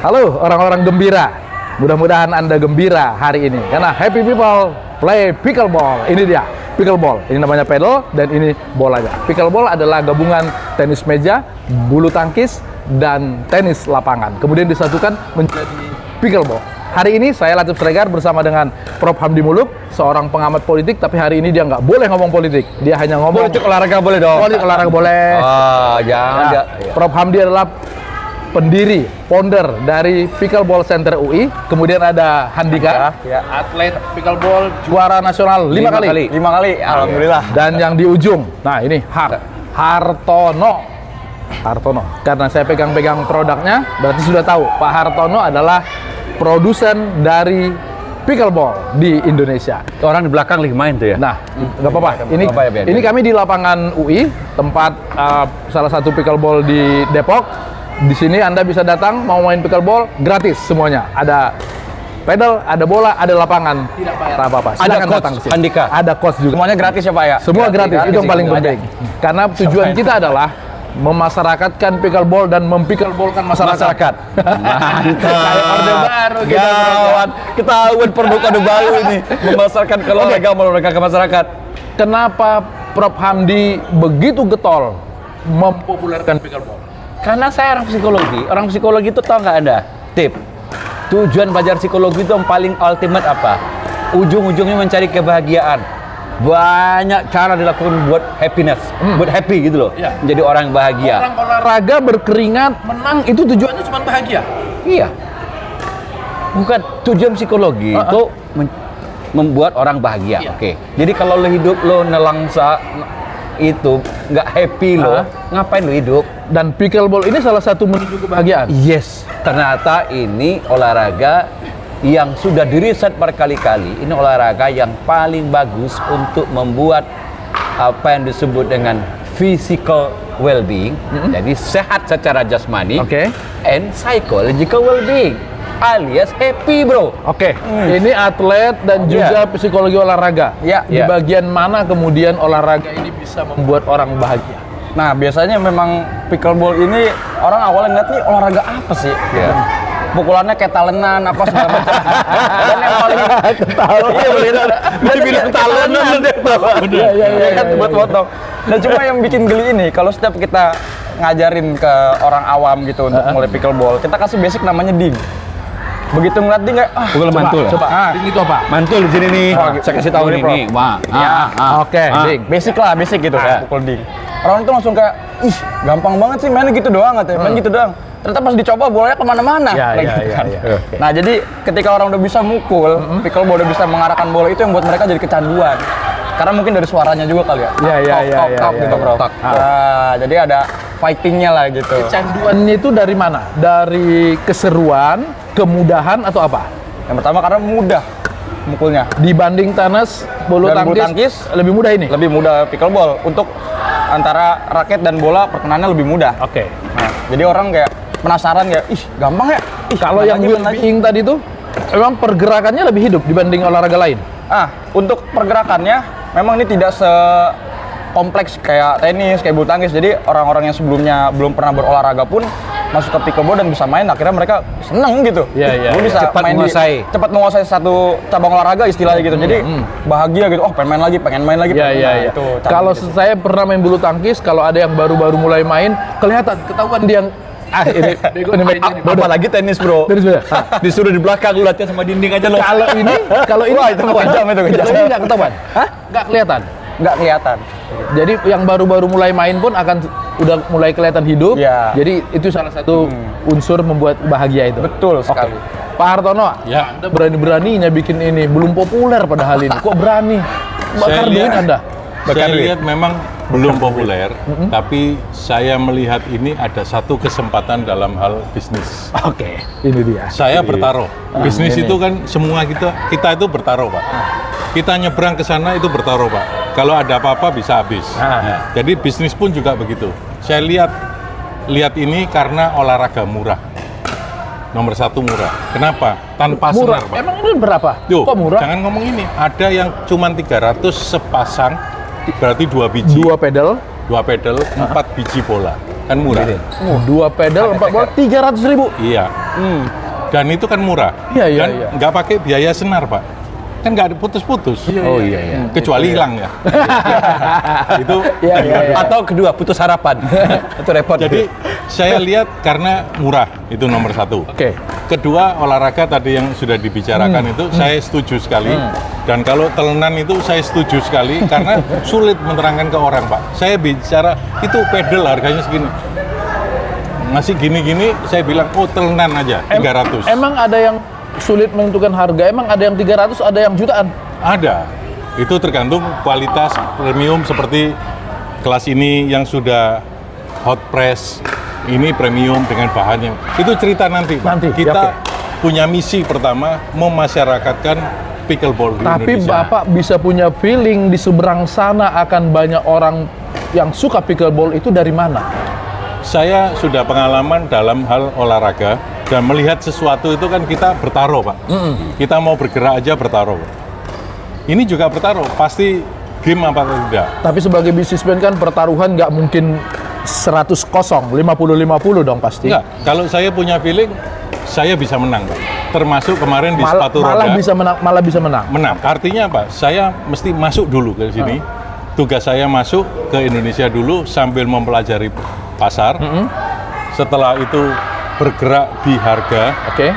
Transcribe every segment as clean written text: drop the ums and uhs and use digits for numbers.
Halo orang-orang gembira. Mudah-mudahan Anda gembira hari ini karena happy people play pickleball. Ini dia, pickleball. Ini namanya pedal dan ini bolanya. Pickleball adalah gabungan tenis meja, bulu tangkis dan tenis lapangan. Kemudian disatukan menjadi pickleball. Hari ini saya Latif Sregar bersama dengan Prof. Hamdi Muluk, seorang pengamat politik, tapi hari ini dia nggak boleh ngomong politik. Dia hanya ngomong politik olahraga boleh dong. Politik olahraga boleh. Jangan. Prof. Hamdi adalah pendiri, founder dari Pickleball Center UI. Kemudian ada Handika, atlet pickleball juara nasional 5 kali. 5 kali, alhamdulillah. Dan yang di ujung, nah ini Hartono. Karena saya pegang-pegang produknya, berarti sudah tahu Pak Hartono adalah produsen dari pickleball di Indonesia. Orang di belakang lagi main tuh ya. Nah, nggak apa-apa. Ini kami di lapangan UI, tempat salah satu pickleball di Depok. Di sini Anda bisa datang mau main pickleball gratis semuanya. Ada pedal, ada bola, ada lapangan. Tidak bayar apa-apa. Ada coach Handika. Ada coach juga. Semuanya gratis ya Pak ya? Semua gratis. Itu yang paling penting. Karena tujuan kita adalah memasyarakatkan pickleball dan mempickleballkan masyarakat. Mantap. Kayak orde baru kita. Gawat. Ketahuan produk orde baru ini. Memasarkan olahraga ke masyarakat. Kenapa Prof. Hamdi begitu getol mempopulerkan pickleball? Karena saya orang psikologi. Orang psikologi itu tahu nggak Anda? Tip. Tujuan belajar psikologi itu yang paling ultimate apa? Ujung-ujungnya mencari kebahagiaan. Banyak cara dilakukan buat happiness, buat happy gitu loh. Ya. Menjadi orang yang bahagia. Orang olahraga berkeringat, menang, itu tujuannya cuma bahagia. Iya. Bukan tujuan psikologi itu membuat orang bahagia. Iya. Oke. Jadi kalau lo hidup lo nelangsa itu nggak happy lo, ngapain lo hidup? Dan pickleball ini salah satu menuju kebahagiaan. Yes. Ternyata ini olahraga yang sudah diriset berkali-kali. Ini olahraga yang paling bagus untuk membuat apa yang disebut dengan physical well-being, jadi sehat secara jasmani, and psychological well-being, alias happy bro. Ini atlet dan juga psikologi olahraga. Di bagian mana kemudian olahraga ini bisa membuat orang bahagia? Nah, biasanya memang pickleball ini orang awalnya ngeliat nih olahraga apa sih? Pukulannya kayak talenan apa segala macam. Dan yang paling Dibilang talenan deh. Iya kan buat potong. Nah, cuma yang bikin geli ini kalau setiap kita ngajarin ke orang awam gitu untuk mulai pickleball, kita kasih basic namanya ding. Begitu ngeliat ding kayak Pukul mantul. Coba. Ding itu apa? Mantul di sini nih. Saya kasih tahu nih. Wah. Ding. Basic gitu kan, pukul ding. Orang itu langsung kayak, ih gampang banget sih mainnya gitu doang katanya, main gitu doang. Ternyata pas dicoba bolanya kemana-mana. Nah jadi ketika orang udah bisa mukul, pickleball udah bisa mengarahkan bola, itu yang buat mereka jadi kecanduan. Karena mungkin dari suaranya juga kali ya. Tok gitu bro. Nah, jadi ada fightingnya lah gitu. Kecanduannya itu dari mana? Dari keseruan, kemudahan atau apa? Yang pertama karena mudah mukulnya. Dibanding tenis, bulu tangkis, lebih mudah ini? Lebih mudah pickleball. Untuk antara raket dan bola perkenalannya lebih mudah. Nah, jadi orang kayak penasaran ya, ih gampang ya. Kalau yang well-being tadi tuh, memang pergerakannya lebih hidup dibanding olahraga lain? Untuk pergerakannya, memang ini tidak kompleks kayak tenis, kayak bulu tangkis. Jadi orang-orang yang sebelumnya belum pernah berolahraga pun masuk ke pickleball dan bisa main, akhirnya mereka seneng gitu. Gue bisa cepat menguasai satu cabang olahraga istilahnya gitu. Jadi bahagia gitu. Oh, pengen main lagi. Itu. Kalau saya pernah main bulu tangkis, kalau ada yang baru-baru mulai main, ketahuan dia ini bego nih mainnya. Apalagi tenis bro. Disuruh di belakang lu latihan sama dinding aja lo. Kalau ini wah, itu kejam. Nggak ketahuan. Nggak kelihatan. Nggak kelihatan. Jadi yang baru-baru mulai main pun akan udah mulai kelihatan hidup. Jadi itu salah satu unsur membuat bahagia itu. Betul sekali. Pak Hartono, Anda berani-beraninya bikin ini, belum populer padahal ini. Kok berani? Bakar duit Anda? Saya lihat memang belum populer, tapi saya melihat ini ada satu kesempatan dalam hal bisnis. Ini dia. Saya bertaruh. Bisnis itu kan semua kita itu bertaruh, Pak. Kita nyebrang ke sana itu bertaruh, Pak. Kalau ada apa-apa bisa habis. Jadi bisnis pun juga begitu. Saya lihat ini karena olahraga murah. Nomor satu murah. Kenapa? Tanpa senar, Pak. Emang ini berapa? Kok murah? Jangan ngomong ini. Ada yang cuma 300 sepasang, berarti 2 biji. 2 pedal, 4 biji bola. kan murah. Dua pedal 4 bola 300.000. Iya. Dan itu kan murah. Iya, iya, Dan iya. nggak pakai biaya senar, Pak. Kan nggak ada putus-putus. Oh iya. Kecuali hilang ya. Itu Iya. Atau kedua, putus harapan. Itu repot. jadi saya lihat karena murah itu nomor satu. Oke. Kedua, olahraga tadi yang sudah dibicarakan itu saya setuju sekali. Dan kalau telenan itu saya setuju sekali karena sulit menerangkan ke orang, Pak. Saya bicara itu pedal harganya segini. Masih gini-gini saya bilang, oh telenan aja 300. Emang ada yang sulit menentukan harga? Emang ada yang 300, ada yang jutaan? Ada. Itu tergantung kualitas premium seperti kelas ini yang sudah hot press. Ini premium dengan bahan yang itu cerita nanti, Pak. Nanti, Kita oke. punya misi pertama memasyarakatkan pickleball di Tapi Indonesia. Bapak bisa punya feeling di seberang sana akan banyak orang yang suka pickleball itu dari mana? Saya sudah pengalaman dalam hal olahraga dan melihat sesuatu itu kan kita bertaruh, Pak. Kita mau bergerak aja bertaruh. Ini juga bertaruh, pasti game apa tidak. Tapi sebagai bisnismen kan pertaruhan nggak mungkin 100-0, 50-50 dong pasti. Enggak, kalau saya punya feeling, saya bisa menang, Pak. Termasuk kemarin di sepatu Malah roda. bisa menang. Menang. Artinya apa? Saya mesti masuk dulu ke sini. Tugas saya masuk ke Indonesia dulu sambil mempelajari pasar. Setelah itu bergerak di harga. Oke.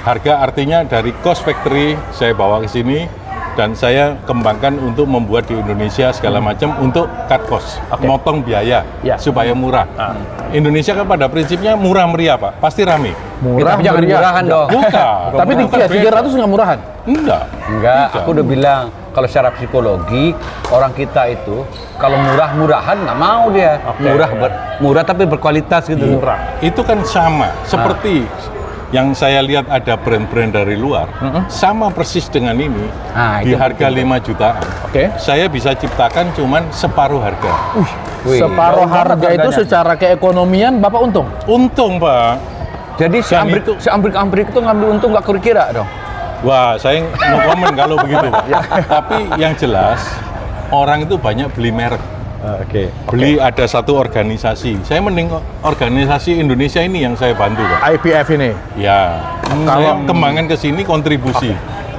Harga artinya dari cost factory saya bawa ke sini dan saya kembangkan untuk membuat di Indonesia segala macam untuk cut cost, motong biaya Ya. supaya murah. Indonesia kan pada prinsipnya murah meriah, Pak. Pasti rame. Murah, Tapi jangan meriah. murahan dong. Bukan. Tapi Bukan beda. 300 nggak murahan. Enggak. Enggak, Tidak. aku udah bilang kalau secara psikologi orang kita itu kalau murah-murahan nggak mau dia. Murah tapi berkualitas gitu. Murah. Itu kan sama seperti yang saya lihat ada brand-brand dari luar, sama persis dengan ini Ah, di itu harga 5 jutaan. Oke. Saya bisa ciptakan cuman separuh harga. Wih, Separuh jauh banget harga itu harganya. secara keekonomian Bapak untung. Untung, Pak. Jadi si Dan Amrik itu ngambil untung nggak kira-kira dong. Wah, saya no comment kalau begitu, Pak. Tapi yang jelas orang itu banyak beli merek. Oke. Beli ada satu organisasi. Saya mending organisasi Indonesia ini yang saya bantu, Pak. IPF ini. Ya, saya kembangkan ke sini kontribusi.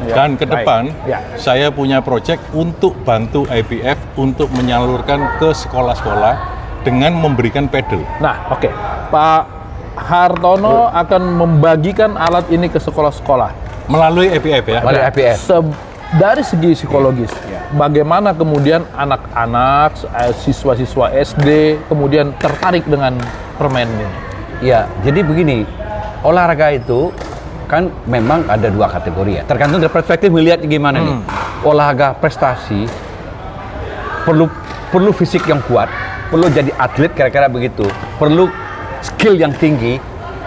Dan ke baik. depan, Ya. saya punya proyek untuk bantu IPF untuk menyalurkan ke sekolah-sekolah dengan memberikan pedal. Nah, oke. Pak Hartono akan membagikan alat ini ke sekolah-sekolah. Melalui IPF ya. Melalui IPF. Dari segi psikologis, bagaimana kemudian anak-anak, siswa-siswa SD kemudian tertarik dengan permainan ini? Ya, jadi begini, olahraga itu kan memang ada dua kategori ya. Tergantung dari perspektif melihat gimana nih. Olahraga prestasi perlu fisik yang kuat, perlu jadi atlet kira-kira begitu, perlu skill yang tinggi,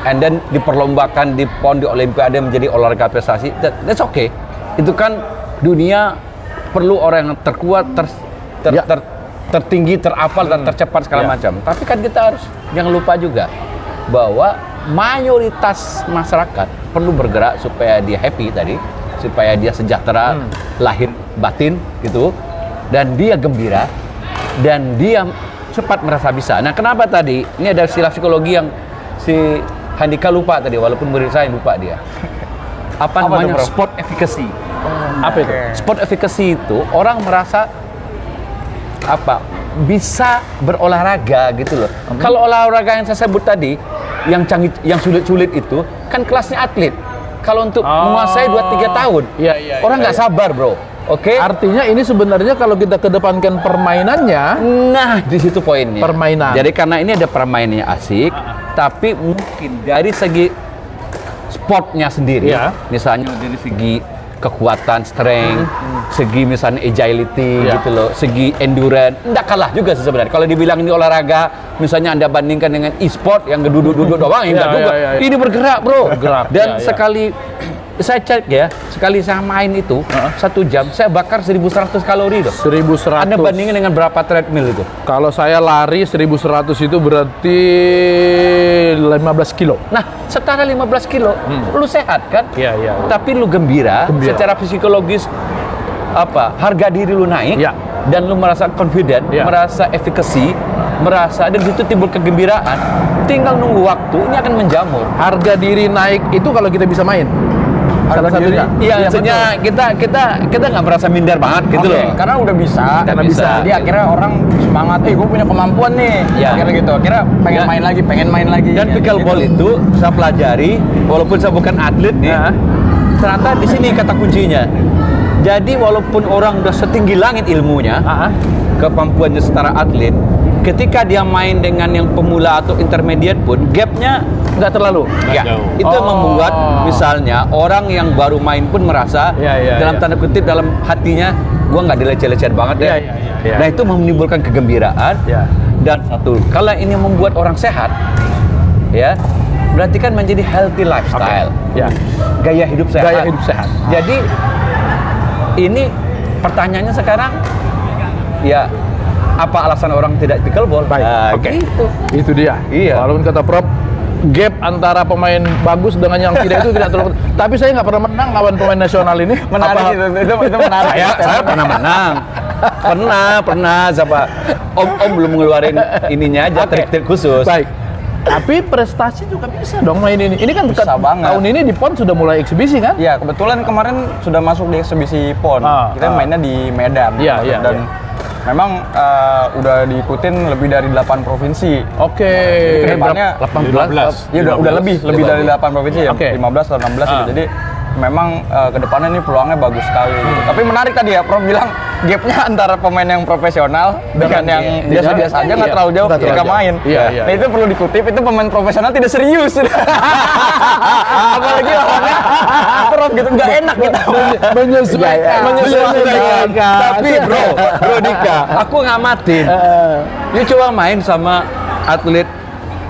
and then diperlombakan di PON di Olimpiade menjadi olahraga prestasi. That's okay. Itu kan dunia perlu orang yang terkuat, tertinggi, terapal dan tercepat segala macam. Tapi kan kita harus jangan lupa juga bahwa mayoritas masyarakat perlu bergerak supaya dia happy tadi, supaya dia sejahtera lahir batin gitu, dan dia gembira dan dia cepat merasa bisa. Nah, kenapa tadi? Ini ada istilah psikologi yang si Handika lupa tadi, walaupun murid saya lupa dia. Apa namanya? Sport efficacy. Apa itu? Sport efficacy itu orang merasa bisa berolahraga gitu loh. Kalau olahraga yang saya sebut tadi, yang canggih, yang sulit-sulit itu kan kelasnya atlet. Kalau untuk menguasai 2-3 tahun, orang nggak sabar, bro. Oke. Artinya ini sebenarnya kalau kita kedepankan permainannya, Nah, di situ poinnya. Permainan. Jadi karena ini ada permainannya asik, tapi mungkin dari segi sportnya sendiri, Iya. misalnya dari segi kekuatan, strength, segi misalnya agility Iya. gitu loh, segi endurance, enggak kalah juga sih sebenarnya. Kalau dibilang ini olahraga, misalnya Anda bandingkan dengan e-sport yang duduk-duduk doang, enggak Iya, juga. iya, iya. Ini bergerak, bro. Bergerak, Dan iya, iya. sekali saya cek ya, sekali saya main itu 1 jam, saya bakar 1.100 kalori loh. 1100. Anda bandingin dengan berapa treadmill itu? Kalau saya lari 1100 itu berarti 15 kilo. Nah, setara 15 kilo, lu sehat kan? Iya, iya. Tapi lu gembira, secara psikologis harga diri lu naik, Iya. dan lu merasa confident, Iya. merasa efficacy, merasa dan di situ timbul kegembiraan, tinggal nunggu waktu, ini akan menjamur. Harga diri naik itu kalau kita bisa main. Salah satunya. Iya, maksudnya kita nggak merasa minder banget gitu loh. Karena udah bisa. Karena bisa. Jadi akhirnya orang semangat, gue punya kemampuan nih. Ya. Akhirnya gitu. Akhirnya pengen main lagi. Dan pickleball itu saya pelajari, walaupun saya bukan atlet nih, ternyata di sini kata kuncinya. Jadi walaupun orang udah setinggi langit ilmunya, kemampuannya setara atlet, ketika dia main dengan yang pemula atau intermediate pun, gapnya nggak terlalu. Ya, jauh. itu yang membuat misalnya orang yang baru main pun merasa dalam tanda kutip dalam hatinya gua nggak dileceh-leceh banget ya. Nah itu menimbulkan kegembiraan dan satu kalau ini membuat orang sehat, ya berarti kan menjadi healthy lifestyle, gaya hidup sehat. Gaya hidup sehat. Jadi ini pertanyaannya sekarang ya apa alasan orang tidak pickleball? Baik, Gitu. Itu dia. Iya. Walaupun kata Prof, gap antara pemain bagus dengan yang tidak itu tidak terlalu. Tapi saya nggak pernah menang lawan pemain nasional ini. Menarik itu menarik. Saya pernah menang. Pernah siapa? Om belum ngeluarin ininya aja trik-trik khusus. Baik. Tapi prestasi juga bisa dong main ini. Ini kan Bisa banget. tahun ini di PON sudah mulai eksibisi kan? Ya, kebetulan kemarin sudah masuk di eksibisi PON. Kita mainnya di Medan. Iya. Dan memang udah diikutin lebih dari 8 provinsi. Oke. Kedepannya 15. Ya udah lebih dari 8 provinsi ya. Oke. 15 atau 16 gitu. Jadi memang kedepannya ini peluangnya bagus sekali. Gitu. Tapi menarik tadi ya, Prof bilang gapnya antara pemain yang profesional dengan yang biasa-biasa aja nggak terlalu jauh ketika main. Iya. Nah itu perlu dikutip, itu pemain profesional tidak serius. Apalagi lawannya Prof gitu, nggak enak kita. Menyesuaikan. Tapi bro Dika, aku ngamatin. Dia coba main sama atlet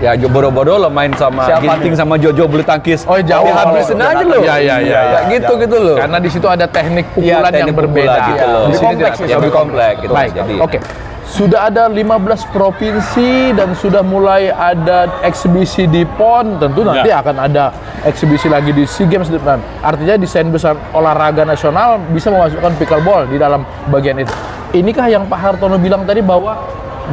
ya bodoh-bodoh lo main sama Ginting sama Jojo bulu tangkis. Oh jauh. Habisin aja lo. Iya. Gitu loh. Karena di situ ada teknik pukulan yang teknik berbeda. pukulan gitu loh. Di sini Kompleks tidak. ya, lebih kompleks gitu. Baik. Jadi Oke. Sudah ada 15 provinsi dan sudah mulai ada eksibisi di PON. Tentu nanti akan ada eksibisi lagi di SEA Games depan. Artinya desain besar olahraga nasional bisa memasukkan pickleball di dalam bagian itu. Inikah yang Pak Hartono bilang tadi bahwa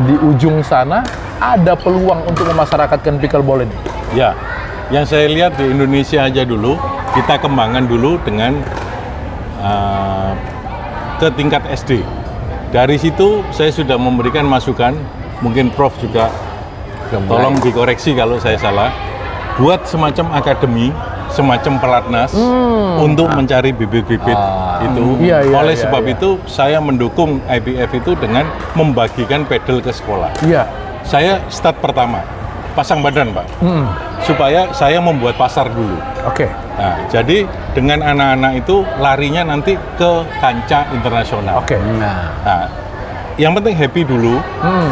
di ujung sana ada peluang untuk memasyarakatkan pickleball ini? Ya, yang saya lihat di Indonesia aja dulu, kita kembangkan dulu dengan ke tingkat SD. Dari situ saya sudah memberikan masukan, mungkin Prof juga tolong dikoreksi kalau saya salah, buat semacam akademi, semacam pelatnas untuk mencari bibit-bibit itu. Oleh sebab itu saya mendukung IPF itu dengan membagikan pedal ke sekolah. Iya. Saya start pertama, pasang badan Pak, supaya saya membuat pasar dulu. Oke. Nah, jadi dengan anak-anak itu larinya nanti ke kancah internasional. Oke. Nah, yang penting happy dulu,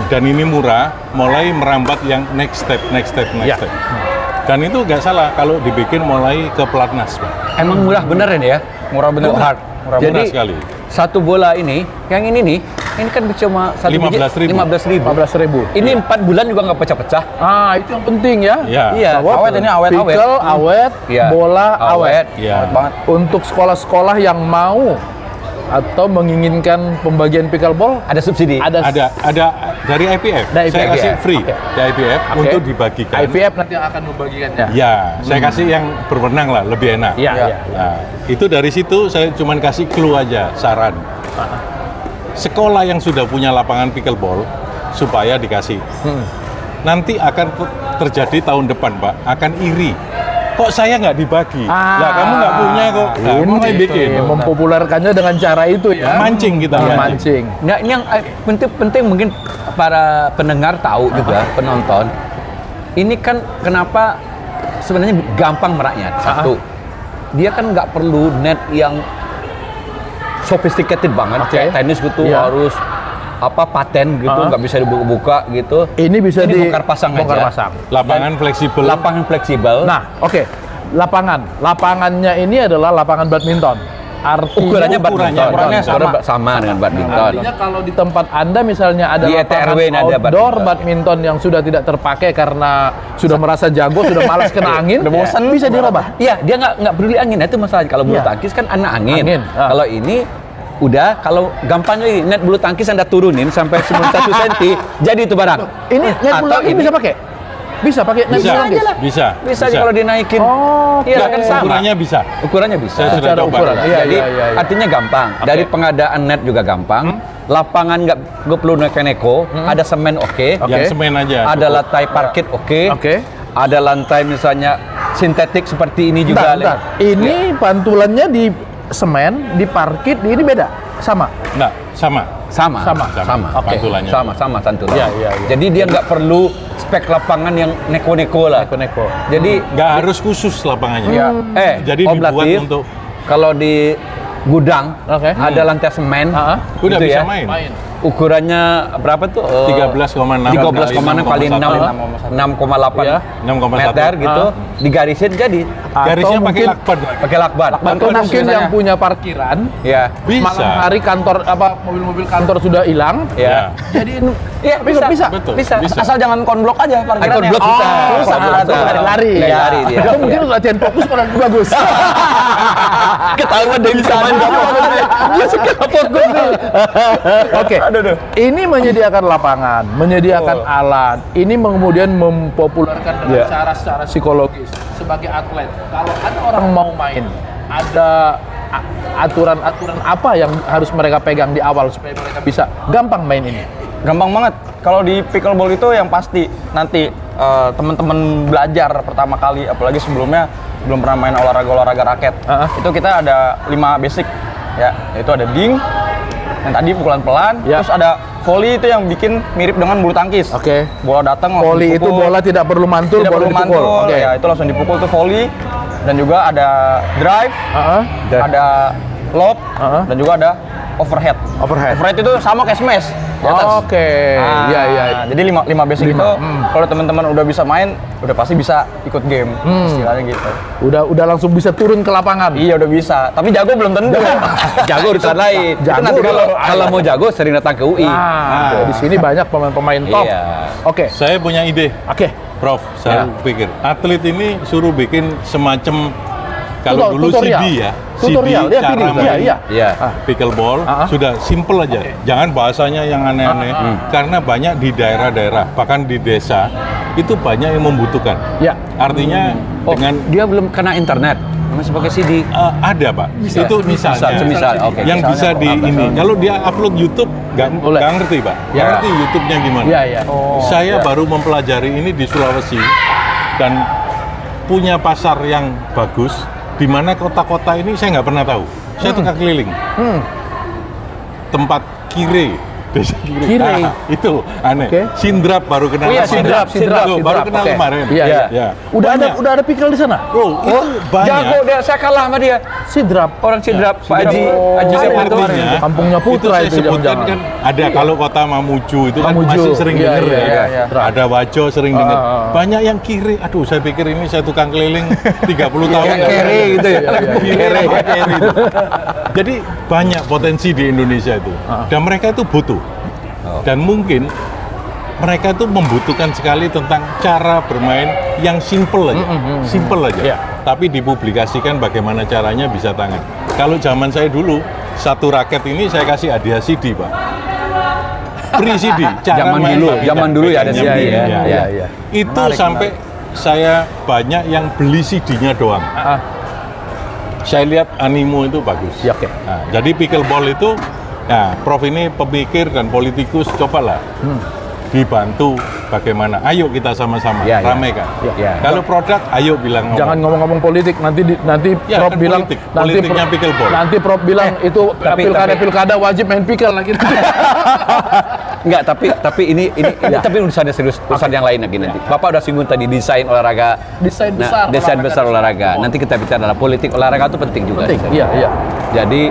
dan ini murah, mulai merambat yang next step. Dan itu nggak salah kalau dibikin mulai ke pelatnas Pak. emang murah beneran ya. Murah bener. Murah Jadi sekali. satu bola ini, yang ini nih, ini kan cuma satu 15.000. 15.000. Ini 4 bulan juga nggak pecah-pecah. Itu yang penting ya. Iya. Awet ini awet. Pickle, awet, Iya. bola, awet. Ya. Awet banget. Untuk sekolah-sekolah yang mau atau menginginkan pembagian pickleball, Ada subsidi. ada Ada dari IPF. Dari Saya IPF. kasih free Oke. dari IPF untuk dibagikan. IPF nanti yang akan membagikannya. Ya, saya kasih yang berwenang lah, lebih enak. Iya. Nah, itu dari situ saya cuman kasih clue aja, saran. Sekolah yang sudah punya lapangan pickleball supaya dikasih. Nanti akan terjadi tahun depan, Pak, akan iri. Kok saya nggak dibagi? Lah kamu nggak punya kok. Nah, mulai bikin. Mempopulerkannya dengan cara itu ya. Mancing kita. Mancing. Nah, ini yang penting mungkin para pendengar tahu juga, penonton. Ini kan kenapa sebenarnya gampang merakyat. Satu, dia kan nggak perlu net yang sophisticated banget. Kayak tenis gitu harus paten gitu, nggak bisa dibuka gitu. Ini bisa bongkar pasang aja. Lapangan fleksibel. Lapangan fleksibel. Nah, oke. Lapangannya ini adalah lapangan badminton. Artinya ukurannya sama dengan badminton. Artinya kalau di tempat Anda misalnya ada Di lapangan ETRW ini ada outdoor badminton yang sudah tidak terpakai karena sudah merasa jago, sudah malas kena angin, Udah bosan, bisa dirubah. Iya, dia nggak peduli angin. Itu masalah. Kalau bulu tangkis kan anak angin. Kalau ini Udah, kalau gampangnya ini, net bulu tangkis Anda turunin sampai 91 cm, jadi itu barang. Ini net bulu Atau tangkis ini- bisa pakai? Bisa pakai net Bisa, bulu tangkis? bisa. Bisa aja kalau dinaikin. Oh, Iya, kan sama. Ukurannya bisa. Ukurannya bisa. Saya sudah Secara coba. ukuran. Iya, Jadi iya, iya. artinya gampang. Dari pengadaan net juga gampang. Lapangan nggak perlu neko-neko. Ada semen oke. Yang semen aja. Ada lantai parkit oke. Oke. Ada lantai misalnya sintetik seperti ini juga. Bentar. Ini pantulannya di semen, di parkit, ini beda? Sama? Enggak, sama. Sama. Sama. Oke. Pantulannya. Sama santulan. Iya, iya, iya. Jadi dia nggak perlu spek lapangan yang neko-neko lah. Neko-neko. Jadi Nggak harus khusus lapangannya. ya, Jadi Om dibuat Latif, untuk kalau di gudang Oke. ada lantai semen. udah gitu bisa ya. main. Ukurannya berapa tuh? 13,6 13,6 kali 6 6,8 Iya. 6,1 meter gitu. Digarisin jadi Garisnya Atau pakai mungkin- lakban. pakai lakban. Atau mungkin yang punya parkiran, Ya. Bisa. malam hari kantor mobil-mobil kantor sudah hilang, Ya. jadi Iya, bisa. Betul. Bisa. Asal jangan konblok aja parkirannya. Konblok bisa. Bisa, Bisa. lari-lari. Lari dia. Atau mungkin latihan fokus kurang bagus. Ketahuan dia bisa main dia suka fokus nih. Oke. Ini menyediakan lapangan, menyediakan alat. Ini kemudian mempopulerkan dengan cara secara psikologis sebagai atlet. Kalau ada orang mau main, ada aturan-aturan apa yang harus mereka pegang di awal supaya mereka bisa gampang main ini? Gampang banget. Kalau di pickleball itu yang pasti nanti teman-teman belajar pertama kali, apalagi sebelumnya belum pernah main olahraga raket. Itu kita ada 5 basic ya, yaitu ada ding yang tadi pukulan pelan, Ya. terus ada volley itu yang bikin mirip dengan bulu tangkis. Oke. Bola datang langsung Volley itu dipukul. bola tidak perlu mantul, Tidak bola perlu dipukul. mantul, Oke. ya itu langsung dipukul tuh volley. Dan juga ada drive, ada lob, dan juga ada overhead. Overhead. Overhead itu sama kayak smash di atas. Oke. Ah, Iya, iya. Jadi 5 basic itu kalau teman-teman udah bisa main, udah pasti bisa ikut game. Istilahnya gitu. Udah langsung bisa turun ke lapangan. Iya udah bisa, tapi jago belum tentu. Jago urusan lain. Itu Jago nanti kalau- kalau mau jago sering datang ke UI. Di sini banyak pemain-pemain top. Iya. Oke. Saya punya ide, Oke. Prof. Saya pikir atlet ini suruh bikin semacam kalau dulu Tutorial. CD ya, Tutorial, CD ya, cara video. main Iya. Iya. pickleball sudah simple aja. Jangan bahasanya yang aneh-aneh karena banyak di daerah-daerah, bahkan di desa itu banyak yang membutuhkan. Ya. Artinya Oh, dengan dia belum kena internet. Masih pakai CD. ada Pak, itu misalnya Semisal, oke. yang bisa di ini. Kalau dia upload YouTube Boleh. nggak ngerti Pak, nggak Ya. ngerti YouTube-nya gimana. Iya, iya. Saya baru mempelajari ini di Sulawesi dan punya pasar yang bagus. Di mana kota-kota ini saya nggak pernah tahu. Saya tukang keliling. Tempat Kire, desa Kire. Kire. Ah, itu aneh. Oke. Sindrap baru kenal. Oh iya, kemarin. Sindrap. Tuh, baru kenal Oke. kemarin. Iya, iya. Ya. Udah Banyak. ada pickle di sana? Oh, itu banyak. Jago dia, saya kalah sama dia. Sidrap. Orang Sidrap, Pak Haji. Haji Oh, siapa iya, itu? Artinya, Kampungnya Putra saya itu sebutkan jangan-jangan. kan ada kalau kota Mamuju itu kan Mamuju. masih sering Iya, denger iya, ya. iya, iya. Ada Wajo sering denger. Banyak yang kiri. Aduh, saya pikir ini saya tukang keliling 30 tahun. Yang kere gitu ya. Kiri, kiri itu. Jadi banyak potensi di Indonesia itu. Dan mereka itu butuh. Dan mungkin mereka itu membutuhkan sekali tentang cara bermain yang simple aja. Simple aja. Iya. Tapi dipublikasikan bagaimana caranya bisa tangan. Kalau zaman saya dulu, satu raket ini saya kasih hadiah CD, Pak. Free CD. Cara Zaman main dulu, pakai zaman dulu ya ada pegangnya CD ya. begini. Iya, iya. Itu sampai saya banyak yang beli CD-nya doang. Saya lihat animo itu bagus. Ya, oke. Nah, jadi pickleball itu, nah, Prof ini pemikir dan politikus, cobalah dibantu bagaimana. Ayo kita sama-sama Ya, ya. ramaikan. Ya. Kalau produk, ayo bilang ngomong. Jangan ngomong-ngomong politik, nanti Ya, Prof kan bilang politik. Politiknya pickleball. Nanti Prof bilang itu tapi- pilkada wajib main pickle lagi. Enggak, tapi ini tapi urusannya serius, urusan yang lain lagi nanti. Bapak udah singgung tadi desain olahraga. Desain besar desain olahraga besar nasional. olahraga. Nanti kita bicara adalah politik olahraga itu penting juga. Penting. Iya, iya. Jadi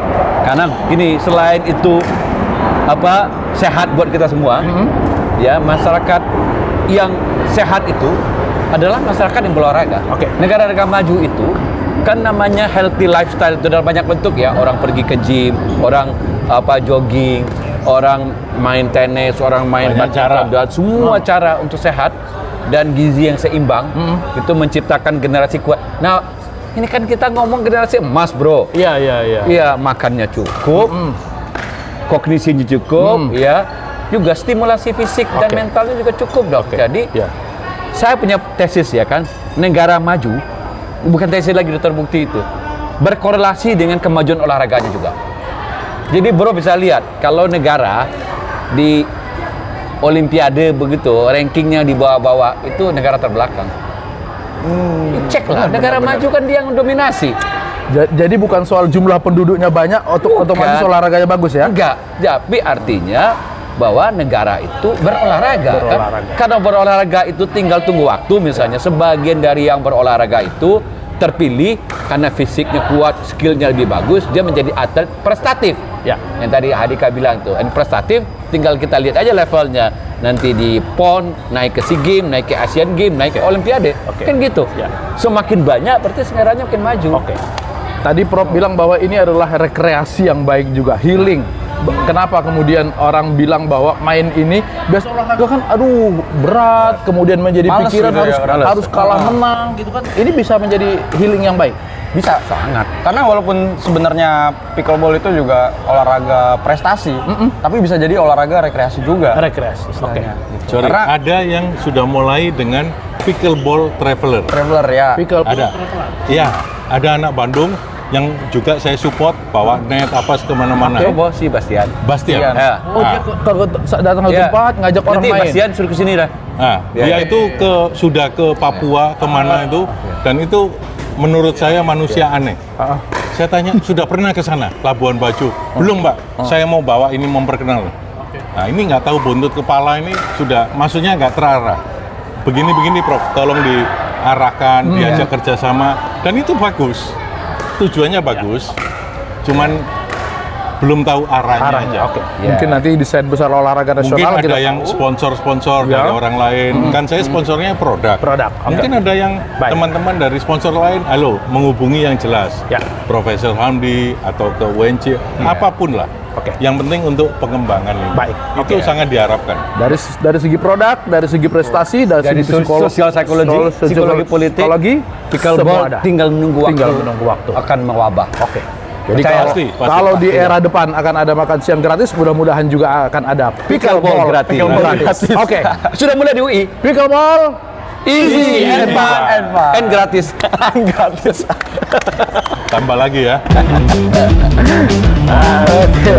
karena gini, selain itu apa sehat buat kita semua, ya masyarakat yang sehat itu adalah masyarakat yang berolahraga. Oke. Negara-negara maju itu kan namanya healthy lifestyle itu dalam banyak bentuk ya. Orang pergi ke gym, orang jogging, orang main tenis, orang main Banyak cara. dan semua cara untuk sehat dan gizi yang seimbang itu menciptakan generasi kuat. Nah, ini kan kita ngomong generasi emas, Bro. Iya, iya, iya. Iya, makannya cukup, kognisinya cukup, ya, juga stimulasi fisik dan mentalnya juga cukup, Dok. Jadi saya punya tesis ya kan, negara maju, bukan tesis lagi, udah terbukti itu, berkorelasi dengan kemajuan olahraganya juga. Jadi bro bisa lihat, kalau negara di Olimpiade begitu, rankingnya di bawah-bawah, itu negara terbelakang. Cek lah, negara maju kan dia yang dominasi. Jadi bukan soal jumlah penduduknya banyak, otomatis olahraganya bagus ya? Enggak, tapi artinya bahwa negara itu berolahraga. Kan? Karena berolahraga itu tinggal tunggu waktu, misalnya sebagian dari yang berolahraga itu terpilih karena fisiknya kuat, skillnya lebih bagus, dia menjadi atlet prestatif. Ya, yang tadi Hadika bilang tuh, and prestatif tinggal kita lihat aja levelnya. Nanti di PON, naik ke SEA Games, naik ke Asian Games, naik ke Olimpiade. Kan gitu. Semakin banyak berarti negaranya makin maju. Tadi Prof bilang bahwa ini adalah rekreasi yang baik juga, healing. Kenapa kemudian orang bilang bahwa main ini biasa olahraga kan aduh berat, kemudian menjadi males pikiran gitu harus kalah menang gitu kan. Ini bisa menjadi healing yang baik. Bisa sangat. Karena walaupun sebenarnya pickleball itu juga olahraga prestasi, tapi bisa jadi olahraga rekreasi juga. Rekreasi. Gitu. Sorry, Karena ada yang sudah mulai dengan pickleball traveler. traveler ya. Ada. Iya, ada anak Bandung yang juga saya support bawa net apa kemana-mana. Coba si Bastian. Bastian. Ya. Oh, dia datang ke tempat ngajak orang Nanti main. Bastian suruh ke sini dah. Nah, dia itu sudah ke Papua, kemana itu, dan itu menurut saya manusia aneh. Saya tanya, sudah pernah ke sana, Labuan Bajo? Belum, Mbak. Saya mau bawa ini memperkenal. Nah, ini nggak tahu buntut kepala ini sudah, maksudnya nggak terarah. Begini-begini, Prof. Tolong diarahkan, diajak kerjasama, dan itu bagus. Tujuannya bagus, cuman belum tahu arahnya aja. Mungkin nanti desain besar olahraga nasional Mungkin ada yang sponsor-sponsor dari orang lain. Kan saya sponsornya produk. Mungkin ada yang teman-teman dari sponsor lain, halo, menghubungi yang jelas. Profesor Hamdi atau ke UNC, apapun lah. Yang penting untuk pengembangan ini. Itu sangat diharapkan. Dari segi produk, dari segi prestasi, dari segi sosial psikologi, psikologi politik, pickleball tinggal menunggu waktu. Akan mewabah. Jadi kalau di era depan akan ada makan siang gratis, mudah-mudahan juga akan ada pickleball gratis. Sudah mulai di UI. Pickleball easy and fun and gratis. Tambah lagi ya. Oke.